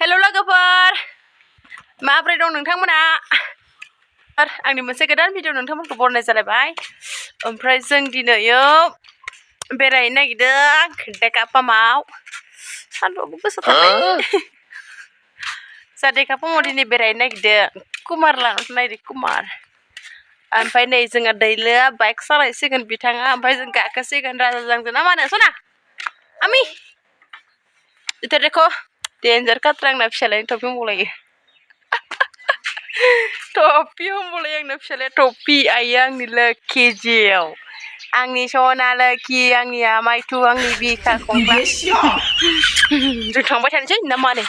हेल' लोगोफोर माबोरै दं नोंथांमोना आंनि मोनसे गोदान भिडिअ नोंथांमोनखौ बरायनाय जालायबाय ओमफ्राय जों दिनैयो बेरायनो नागिरदों डेकापामाव सानदुंआबो गोसाथारलै जा डेकापामाव दिनै बेरायनो नागिरदों कुमार लानानै नायदो कुमार ओमफ्राय नै जोंहा दैलोआ बाइक सालायसिगोन बिथाङा ओमफ्राय जों गाखोसिगोन राजाजों ना मा होनो सना आमि इधर देखो डेन्जार खाथ्रा आंना फिसालायनि टपि हमबावलायो टपि हमबावलायो आंना फिसालाया टपि आइयो आंनि लोखि जिउ आंनि सना लोखि आंनि आमायथु आंनि बिखा खंख्ला जों थांबाय थानोसै ना मा होनो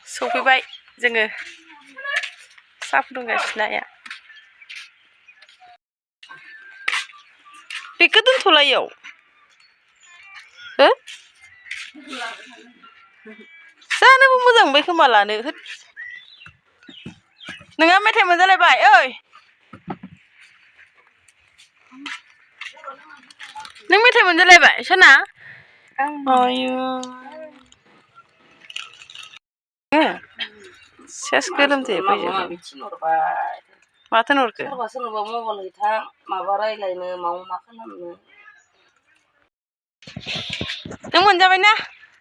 सफैबाय जोङो साहा फुदुंगासिनो आइया बेखौ दोनथ'लायाव हो जानोबो मोजां मोनबाय खोमा लानो नोंहा मेथाइ मोनजालायबाय ओइ नों मेथाइ मोनजालायबाय सना आयु सेस गोलोमदै फैजोबबाय माथो हरखो सोरबा सोरबा मबाइल हैथा माबा रायलायनो माव मा खालामनो नों मोनजाबाय ना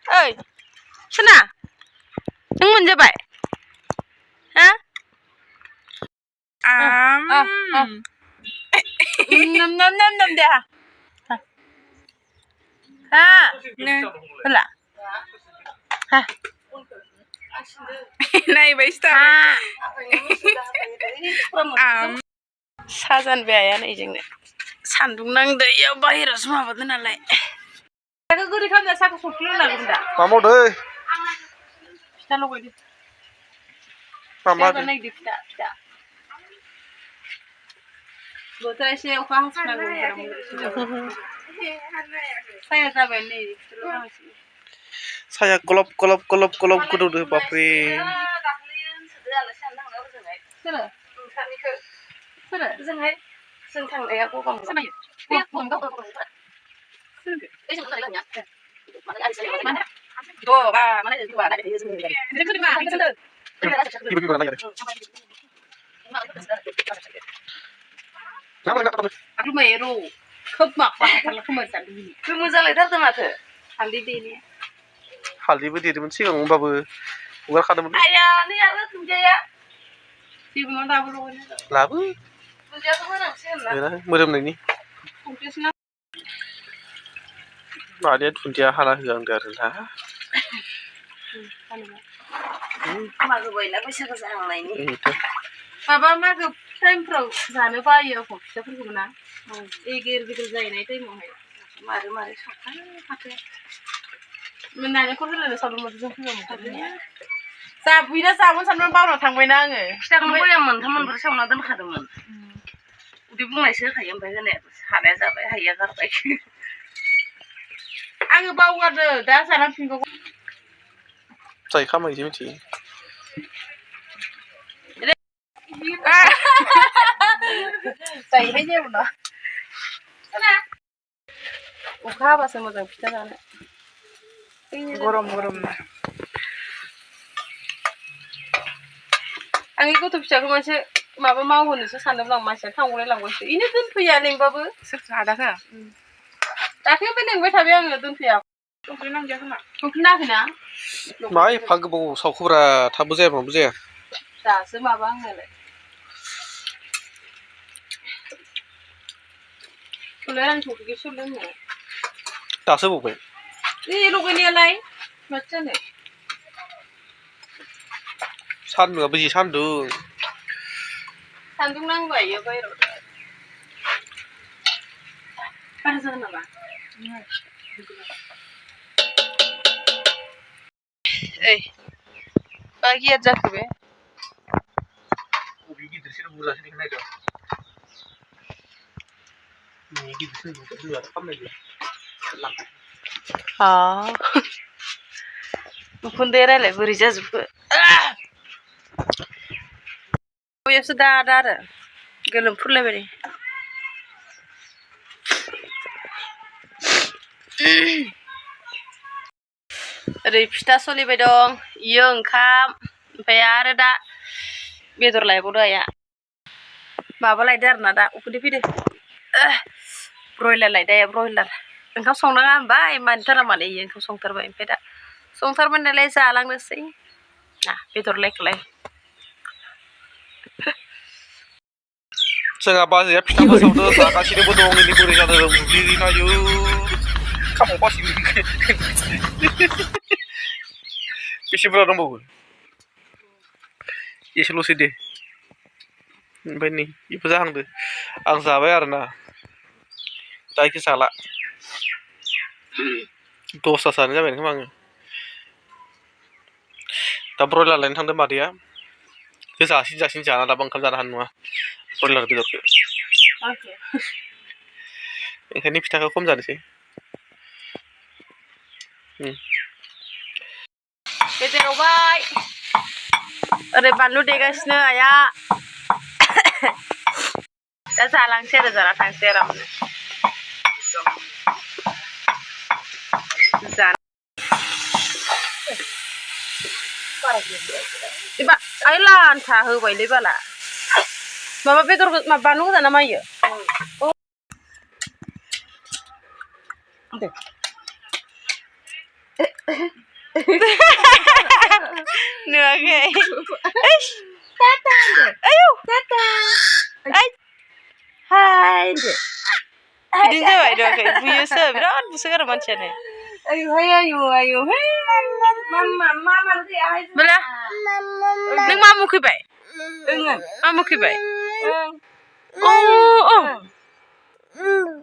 ओइ सना नों मोनजाबाय हा नम नम नम नम दे हा होला हा नायबाय साजानबाय आया नै जोंनो सान्दुं नांदो इयाव बाहेरावसो माबादो नालाय साखौ गुरै खालामना साखौ संख्रि होनांगोन दा मा मावदो फिथा लगायदो मामा नायदो फिथा बोथोरा एसे अखा हासिगोन साया जाबाय नै साया गलब गलब गलब गलब गोदौदो बापरे जों थांनाया गगा हालदैबो देदोंमोन सिगाङाव होमबाबो हगारखादोंमोन आया नै आरो दुन्दिया जेबो नङा दाबो लगायनो लाबो दुन्दियाखौ होनांसिगोन ना मोदोमनायनि मादैया दुन्दिया हाना होआंदो आरो ना मागो बायला बैसागो जाहांनायनि माबा मागो टाइमफ्राव जानो बायो आंखौ फिथाफोरखौबो ना एगेर बेगर जाहैनाय टाइमावहाय मारै मारै संखायो नालेंखर होलायनो सावदों जों फैबा जाबुइना जाबोन साननानै बावना थांबायना आङो फिथाखौनो बया मोनथाम मोनब्रै सावना दोनखादोंमोन उदै बुंनायसो होखायो ओमफ्राय होनाया हानाया जाबाय हायिया गारबाय आङो बावगारदो दा जाना फिनगौ जाय खामायसो मिथियो जाहैबाय जेबो नङा अखा हाबासो मोजां फिथा जानो गरम गरमनो आंनि गथ' फिसाखौ मोनसे माबा मावहोनोसो सानदोंमोन आं मानसिया थांगलाय लांबायसो इनो दोनफैया लेंबाबो सोरथो आदाखो दाख्लैनिफ्राय लेंबाय थाबाय आङो दोनफैया संख्रि नांजाया खोमा संख्रि नाङाखैना मा एफा गोबाव सावखोब्रा थाबबो जाया माबो जाया दासो माबा आंनालाय सोलाय आं संख्रिखौ सोलोङो दासो बावबाय लगायनायालाय माथो जानो सान्दुंआबो जि सान्दुं नांबाय इयो बाहेराव बारा जागोन नामा ओइ बा गियार जाखो बे बबे गिदिरसिन बुरजासिन बेखौ नायदों गिदिरसिन बुरजा खालामनायदो उखुन्दै रायलाय बोरै जाजोबखो बयावसो दा आरो गोलोमफ्रुलायबाय ओरै फिथा सोलिबाय दं इयो ओंखाम ओमफ्राय आरो दा बेदर लायबावदो आइया माबा लायदो आरोना दा उखुन्दै फैदो ब्रयलार लायदो आइया ब्रयलार ओंखाम संनाङा होनबा मानिथारा माने इयो ओंखाम संथारबाय ओमफ्राय दा संथारबाय नालाय जालांनोसै बेदर लायखौलाय जोंहा बाजैया फिथाखौ सावदो जागासिनोबो दं इनि बोरै जादों बुग्लि नायो खामबावगासिनो बेसे बुरजा दंबावो एसेल'सै दे ओमफ्राय नै बेबो जाहांदो आं जाबाय आरोना दा इखो जाला 10तासोआनो जाबाय खोमा आङो दा ब्रयलार लायनो थांदों मादैया बेखौ जासिन जाना दाबा ओंखाम जानो हानाय नङा ब्रयलार बेदरखौ ओंखायनो फिथाखौ खम जानोसै बेदर एवबाय ओरै बानलु देगासिनो आइया दा जालांसै आरो जाना थांसै आरामनो एबा आइ लान्था होबायलै बाला माबा बेदर माबा बानलु गोजा ना मायो दे नुवाखै आयौ हाय बिदिनो जाबाय नुवाखै बुयोसो बिराद बुसोगारो मानसियानो बेला नों मा मुखैबाय मा मुखैबाय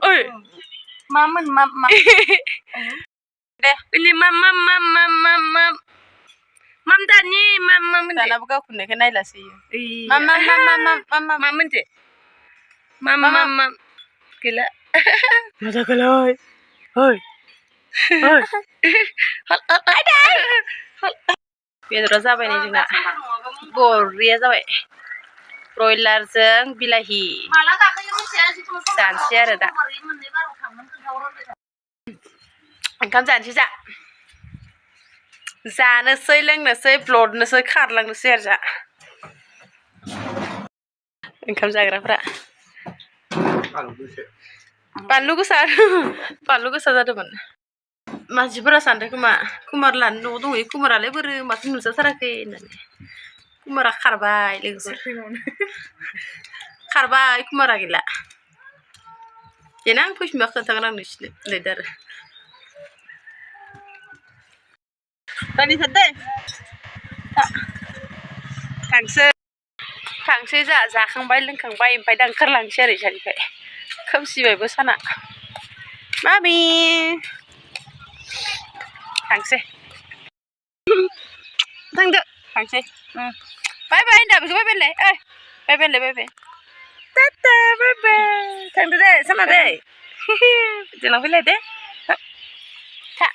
ओइ मामोन दे बिलि माम दानि माम दानाबो गावखौनोखौ नायलासै मामोन दे माम गैला मा जाखोलै ओइ बेदरा जाबाय नै जोंना बरिया जाबाय ब्रयलारजों बिलाहि जानोसै आरो दा ओंखाम जानोसै जानोसै लोंनोसै ब्लडनोसै खारलांनोसै आरो जा ओंखाम जाग्राफ्रा बानलु गोसा जादोंमोन मानसिफोरा सानदों खोमा कुमार लानो न'आव दंहैयो कुमारालाय बोरो माथो नुजाथाराखै होननानै कुमारा खारबाय लोगोसे खारबाय कुमारा गैला देनां फैफिनबा खोन्थागोन आं नोंसिनो लिरदो आरो रानिसार दे थांसै जाखांबाय लोंखांबाय ओमफ्राय दा ओंखारलांसै आरो इसानिफ्राय खोमसिबायबो साना मामि थांसै थांसै बाय बाय होनदा बेखौ बाय बायलाय बाय बाय टाटा बाय बाय थांदो दे साना दे देनां फैलाय दे था